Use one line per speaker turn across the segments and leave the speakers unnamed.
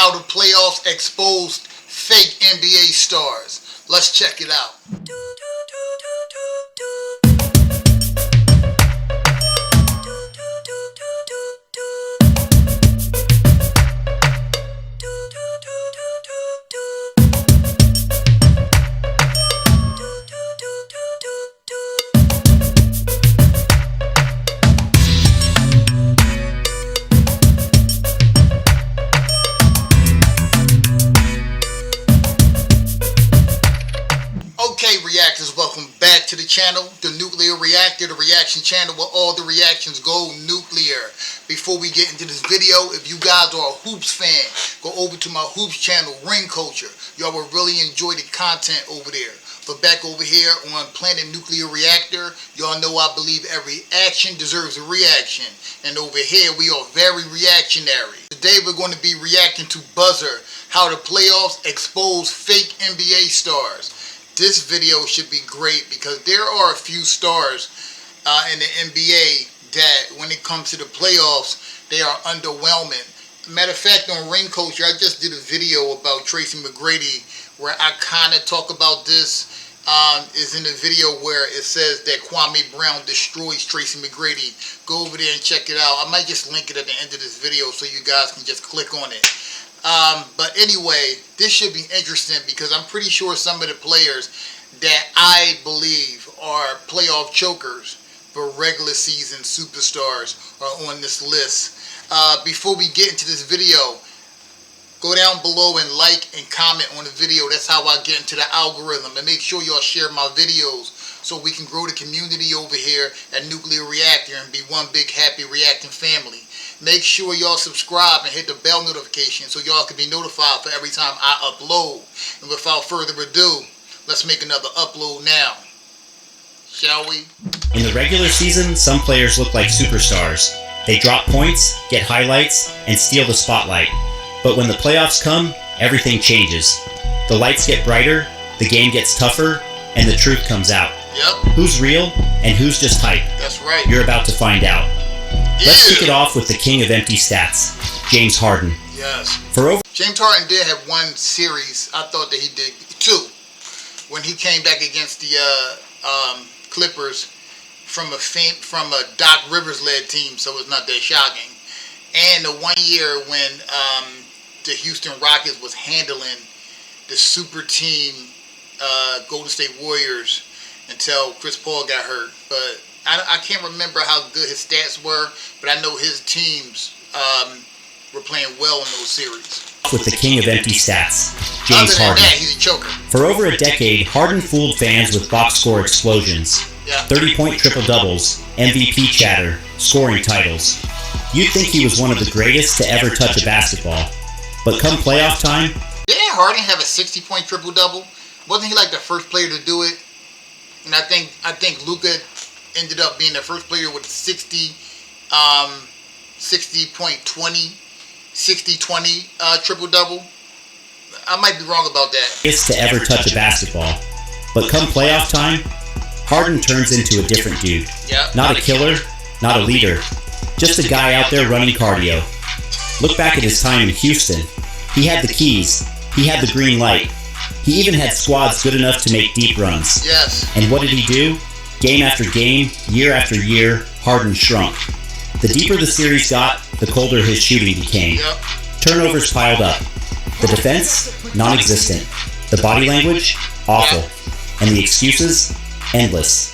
how the playoffs exposed fake NBA stars. Let's check it out. Okay, reactors, welcome back to the channel, the Nuclear Reactor, the reaction channel where all the reactions go nuclear. Before we get into this video, if you guys are a Hoops fan, go over to my Hoops channel, Ring Culture. Y'all will really enjoy the content over there. But back over here on Planet Nuclear Reactor, y'all know I believe every action deserves a reaction. And over here, we are very reactionary. Today, we're going to be reacting to Buzzer, how the playoffs expose fake NBA stars. This video should be great because there are a few stars in the NBA that when it comes to the playoffs, they are underwhelming. Matter of fact, on Ring Culture, I just did a video about Tracy McGrady where I kind of talk about this. Is in the video where it says that Kwame Brown destroys Tracy McGrady. Go over there and check it out. I might just link it at the end of this video so you guys can just click on it. But anyway, this should be interesting because I'm pretty sure some of the players that I believe are playoff chokers for regular season superstars are on this list. Before we get into this video, go down below and like and comment on the video. That's how I get into the algorithm. And make sure y'all share my videos so we can grow the community over here at Nuclear Reactor and be one big happy reacting family. Make sure y'all subscribe and hit the bell notification so y'all can be notified for every time I upload. And without further ado, let's make another upload now. Shall we?
In the regular season, some players look like superstars. They drop points, get highlights, and steal the spotlight. But when the playoffs come, everything changes. The lights get brighter, the game gets tougher, and the truth comes out.
Yep.
Who's real and who's just hype?
That's right.
You're about to find out. Let's kick it off with the king of empty stats, James Harden.
Yes.
James
Harden did have one series. I thought that he did two. When he came back against the Clippers from a Doc Rivers led team, so it's not that shocking. And the 1 year when the Houston Rockets was handling the super team Golden State Warriors until Chris Paul got hurt. But I can't remember how good his stats were, but I know his teams were playing well in those series.
With the king of empty stats, James Harden.
Other than that, he's a choker.
For over a decade, Harden fooled fans with box score explosions, 30-point triple-doubles, MVP chatter, scoring titles. You'd think he was one of the greatest to ever touch a basketball. But come playoff time...
Didn't Harden have a 60-point triple-double? Wasn't he like the first player to do it? And I think Luka ended up being the first player with 60.20, 60-20 triple-double. I might be wrong about that.
...is to ever touch a basketball. But come playoff time, Harden turns into a different dude.
Yep.
Not a killer, not a leader. Just a guy out there running cardio. Look back at his time in Houston. He had the keys. He had the green light. He even had squads good enough to make deep runs.
Yes.
And what did he do? Game after game, year after year, Harden shrunk. The deeper the series got, the colder his shooting became.
Yep.
Turnovers piled up. The defense, non-existent. The body language, awful. And the excuses, endless.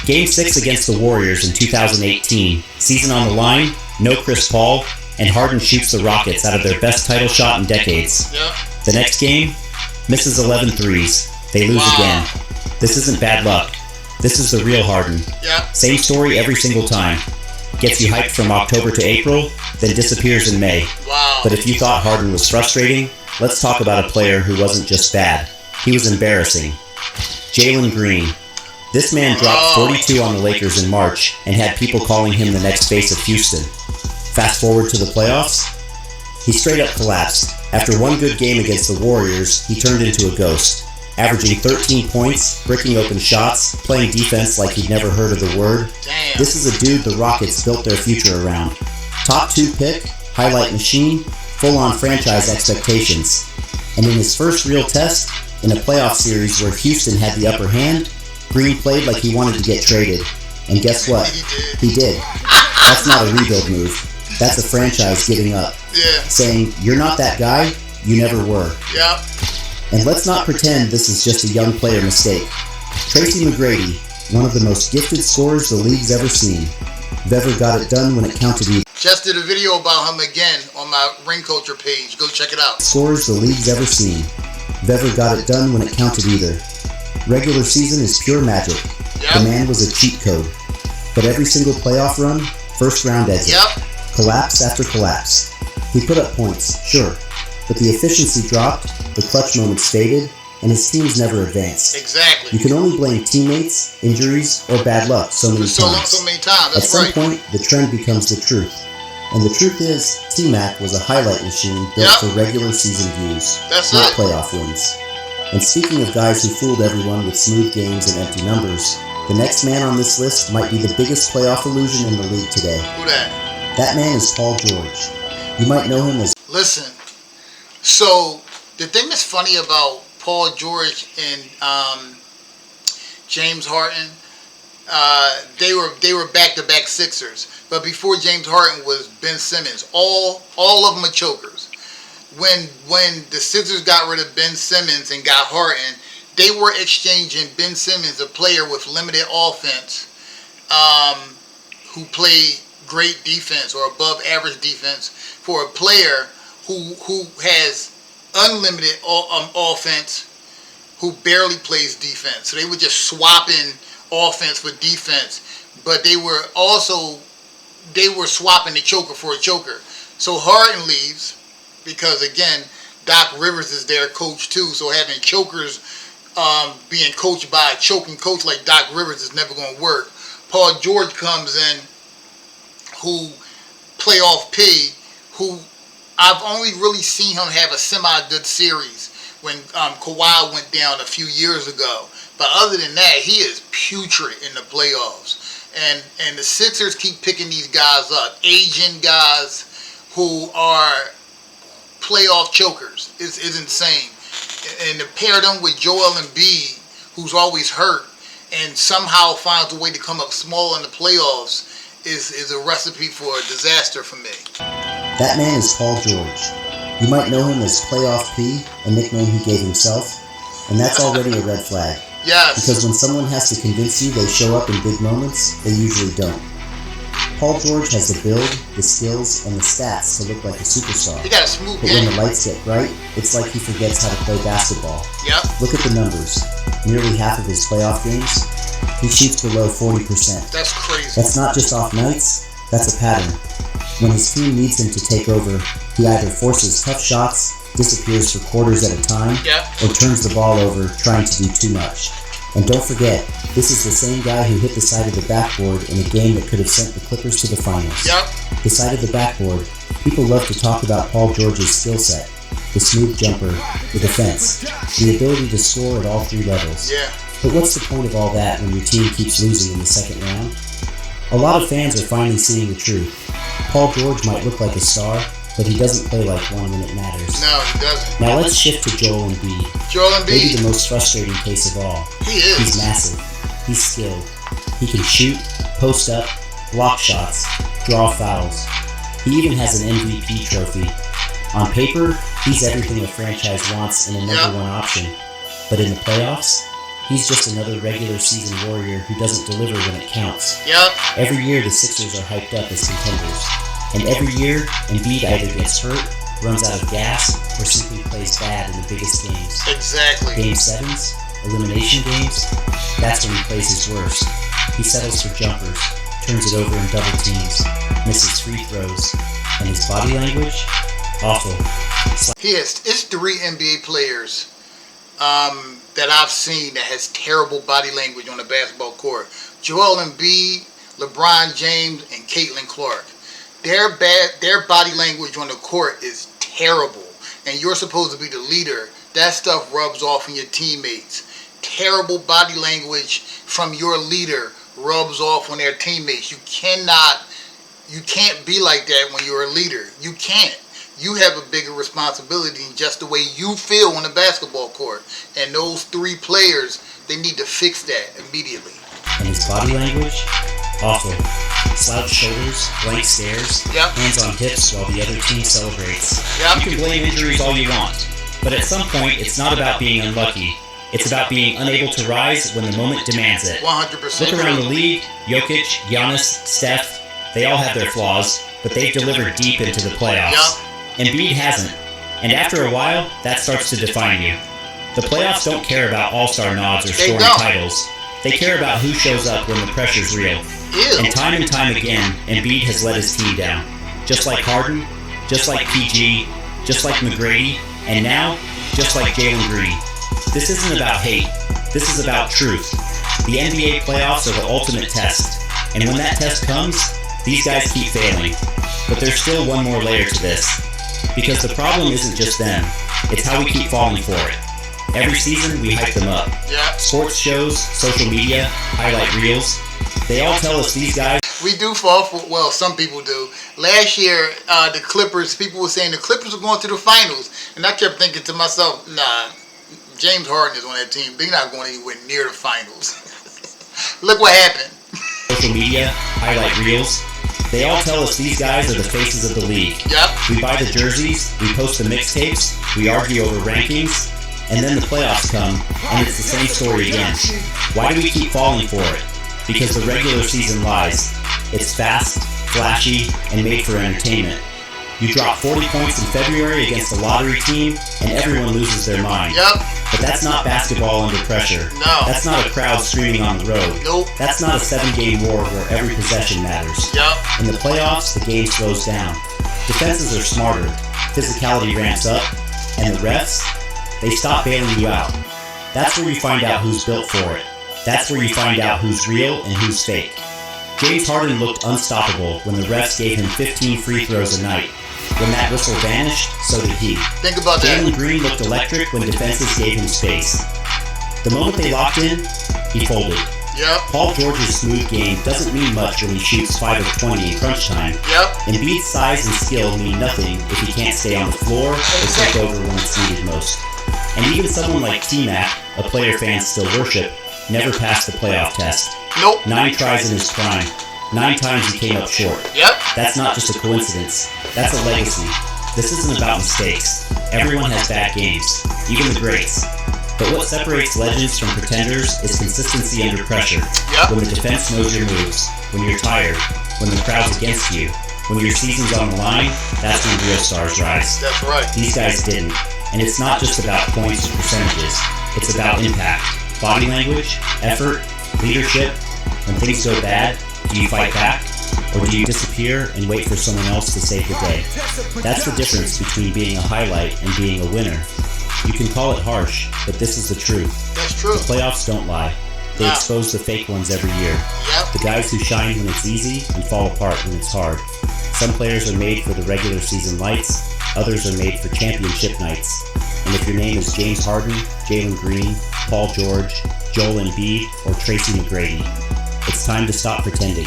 Game 6 against the Warriors in 2018, season on the line, no Chris Paul, and Harden shoots the Rockets out of their best title shot in decades.
Yep.
The next game, misses 11 threes. They lose again. This isn't bad luck. This is the real Harden.
Yep.
Same story every single time. Gets you hyped from October to April, then disappears in May.
Wow.
But if you thought Harden was frustrating, let's talk about a player who wasn't just bad. He was embarrassing. Jalen Green. This man dropped 42 on the Lakers in March and had people calling him the next face of Houston. Fast forward to the playoffs, he straight up collapsed. After one good game against the Warriors, he turned into a ghost, averaging 13 points, bricking open shots, playing defense like he'd never heard of the word.
Damn.
This is a dude the Rockets built their future around. Top 2 pick, highlight machine, full-on franchise expectations. And in his first real test, in a playoff series where Houston had the upper hand, Green played like he wanted to get traded. And guess what? He did. That's not a rebuild move. That's a franchise giving up.
Yeah.
Saying, you're not that guy, you never were.
Yep.
And let's not pretend this is just a young player mistake. Tracy McGrady, one of the most gifted scorers the league's ever seen. Vever got it done when it counted either.
Just did a video about him again on my Ring Culture page. Go check it out.
Scorers the league's ever seen. Vever got it done when it counted either. Regular season is pure magic.
Yep.
The man was a cheat code. But every single playoff run, first round exit.
Yep.
Collapse after collapse. He put up points, sure. But the efficiency dropped, the clutch moments faded, and his teams never advanced.
Exactly.
You can only blame teammates, injuries, or bad luck so many times.
So many times.
At
That's
some
right.
point, the trend becomes the truth. And the truth is, T-Mac was a highlight machine built
Yep.
for regular season views,
That's
not
it.
playoff wins. And speaking of guys who fooled everyone with smooth games and empty numbers, the next man on this list might be the biggest playoff illusion in the league today.
Who that?
That man is Paul George. You might know him as
Listen. So the thing that's funny about Paul George and James Harden, they were back-to-back Sixers. But before James Harden was Ben Simmons. All of them are chokers. When the Sixers got rid of Ben Simmons and got Harden, they were exchanging Ben Simmons, a player with limited offense, who played great defense or above average defense, for a player who has unlimited offense, who barely plays defense. So they were just swapping offense for defense, but they were swapping the choker for a choker. So Harden leaves because, again, Doc Rivers is their coach too. So having chokers being coached by a choking coach like Doc Rivers is never going to work. Paul George comes in, who playoff P, who I've only really seen him have a semi-good series when Kawhi went down a few years ago. But other than that, he is putrid in the playoffs. And the Sixers keep picking these guys up, Asian guys who are playoff chokers. It's insane. And to pair them with Joel Embiid, who's always hurt and somehow finds a way to come up small in the playoffs, is a recipe for a disaster for me.
That man is Paul George. You might know him as Playoff P, a nickname he gave himself, and that's already a red flag.
Yes.
Because when someone has to convince you they show up in big moments, they usually don't. Paul George has the build, the skills, and the stats to look like a superstar.
He got a smooth
But when
game.
the lights get bright, it's like he forgets how to play basketball.
Yep.
Look at the numbers. Nearly half of his playoff games, he shoots below 40%.
That's crazy.
That's not just off nights, that's a pattern. When his team needs him to take over, he either forces tough shots, disappears for quarters at a time,
Yep.
or turns the ball over trying to do too much. And don't forget, this is the same guy who hit the side of the backboard in a game that could have sent the Clippers to the finals.
Yep.
The side of the backboard. People love to talk about Paul George's skill set. The smooth jumper, the defense, the ability to score at all three levels.
Yeah.
But what's the point of all that when your team keeps losing in the second round? A lot of fans are finally seeing the truth. Paul George might look like a star, but he doesn't play like one when it matters.
No, he doesn't.
Now let's shift to Joel Embiid.
Joel
Maybe the
Embiid.
most frustrating case of all.
He
He's
is.
massive. He's skilled. He can shoot, post up, block shots, draw fouls. He even has an MVP trophy. On paper, he's everything a franchise wants in a number one option. But in the playoffs, he's just another regular season warrior who doesn't deliver when it counts.
Yep.
Every year the Sixers are hyped up as contenders. And every year, Embiid either gets hurt, runs out of gas, or simply plays bad in the biggest games.
Exactly.
Game 7s, elimination games, that's when he plays his worst. He settles for jumpers, turns it over in double teams, misses free throws, and his body language? Awful.
It's 3 NBA players that I've seen that has terrible body language on the basketball court. Joel Embiid, LeBron James, and Caitlin Clark. Their body language on the court is terrible, and you're supposed to be the leader. That stuff rubs off on your teammates. Terrible body language from your leader rubs off on their teammates. You can't be like that when you're a leader. You can't, you have a bigger responsibility than just the way you feel on the basketball court. And those three players, they need to fix that immediately.
And his body language? Awful. Slouched shoulders, blank stares,
Yep.
hands on hips while the other team celebrates.
Yep.
You can blame injuries all you want, but at some point it's not about being unlucky. It's about being unable to rise when the moment demands it.
100%.
Look around the league, Jokic, Giannis, Steph, they all have their flaws, but they've delivered deep into the playoffs. Embiid hasn't, and after a while, that starts to define you. The playoffs don't care about all-star nods or
They
scoring
don't.
titles. They care about who shows up when the pressure's real.
Ew.
And time again, Embiid has let his team down. Just like Harden, just like PG, just like McGrady, and now, just like Jalen Green. This isn't about hate. This is about truth. The NBA playoffs are the ultimate test. And when that test comes, these guys keep failing. But there's still one more layer to this. Because the problem isn't just them. It's how we keep falling for it. Every season, we hype them up.
Yeah.
Sports shows, social media, highlight reels, they all tell us these guys.
We do fall for, well, some people do. Last year, the Clippers, people were saying the Clippers were going to the finals. And I kept thinking to myself, nah, James Harden is on that team. They're not going anywhere near the finals. Look what happened.
Social media, highlight reels, they all tell us these guys are the faces of the league.
Yep.
We buy the jerseys, we post the mixtapes, we argue over rankings, and then the playoffs come, and it's the same story again. Why do we keep falling for it? Because the regular season lies. It's fast, flashy, and made for entertainment. You drop 40 points in February against a lottery team, and everyone loses their mind.
Yep.
But that's not basketball under pressure.
No.
That's not a crowd screaming on the road.
Nope.
That's not a 7-game war where every possession matters.
Yep.
In the playoffs, the game slows down. Defenses are smarter, physicality ramps up, and the refs, they stop bailing you out. That's where you find out who's built for it. That's where you find out who's real and who's fake. James Harden looked unstoppable when the refs gave him 15 free throws a night. When that whistle vanished, so did he.
Think about
Jalen
that.
Green looked electric when defenses gave him space. The moment they locked in, he folded.
Yep.
Paul George's smooth game doesn't mean much when he shoots 5 of 20 in crunch time.
Yep.
Embiid's size and skill mean nothing if he can't stay on the floor or take over when it's needed most. And even someone like T-Mac, a player fans still worship, never passed the playoff test.
Nope.
9 tries in his prime. 9 times he came up short.
Yep.
That's not just a coincidence. That's a legacy. This isn't about mistakes. Everyone has bad games, even the greats. But what separates legends from pretenders is consistency under pressure.
Yep.
When the defense knows your moves, when you're tired, when the crowd's against you, when your season's on the line, that's when real stars rise.
That's right.
These guys didn't. And it's not just about points or percentages. It's about impact, body language, effort, leadership. When things go bad, do you fight back? Or do you disappear and wait for someone else to save the day? That's the difference between being a highlight and being a winner. You can call it harsh, but this is the truth.
That's true.
The playoffs don't lie. They
Nah.
expose the fake ones every year.
Yep.
The guys who shine when it's easy and fall apart when it's hard. Some players are made for the regular season lights, others are made for championship nights. And if your name is James Harden, Jalen Green, Paul George, Joel Embiid, or Tracy McGrady, it's time to stop pretending.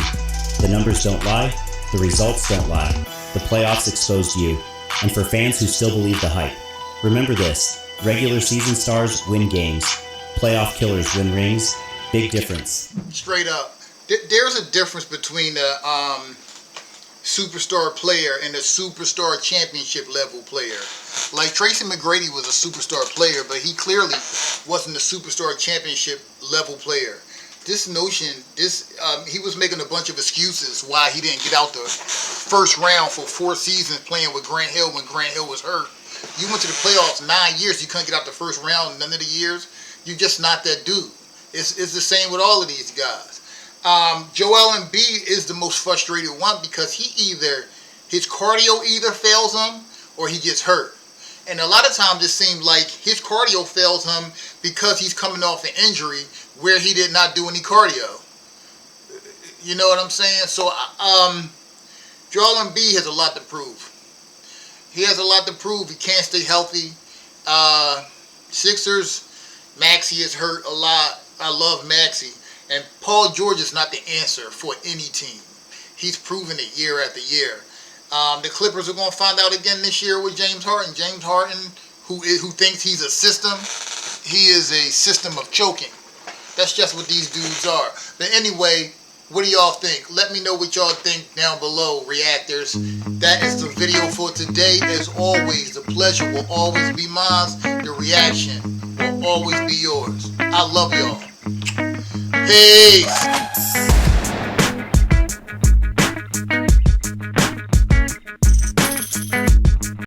The numbers don't lie, the results don't lie. The playoffs exposed you. And for fans who still believe the hype, remember this: regular season stars win games, playoff killers win rings. Big difference.
Straight up. There's a difference between a superstar player and a superstar championship level player. Like Tracy McGrady was a superstar player, but he clearly wasn't a superstar championship level player. This notion, he was making a bunch of excuses why he didn't get out the first round for 4 seasons playing with Grant Hill when Grant Hill was hurt. You went to the playoffs 9 years, you couldn't get out the first round none of the years. You're just not that dude. It's the same with all of these guys. Joel Embiid is the most frustrated one because his cardio either fails him or he gets hurt. And a lot of times it seems like his cardio fails him because he's coming off an injury where he did not do any cardio. You know what I'm saying? So Joel Embiid has a lot to prove. He has a lot to prove. He can't stay healthy. Sixers, Maxey is hurt a lot. I love Maxey. And Paul George is not the answer for any team. He's proven it year after year. The Clippers are going to find out again this year with James Harden. James Harden, who thinks he's a system, he is a system of choking. That's just what these dudes are. But anyway, what do y'all think? Let me know what y'all think down below, reactors. That is the video for today. As always, the pleasure will always be mine. The reaction will always be yours. I love y'all. Peace.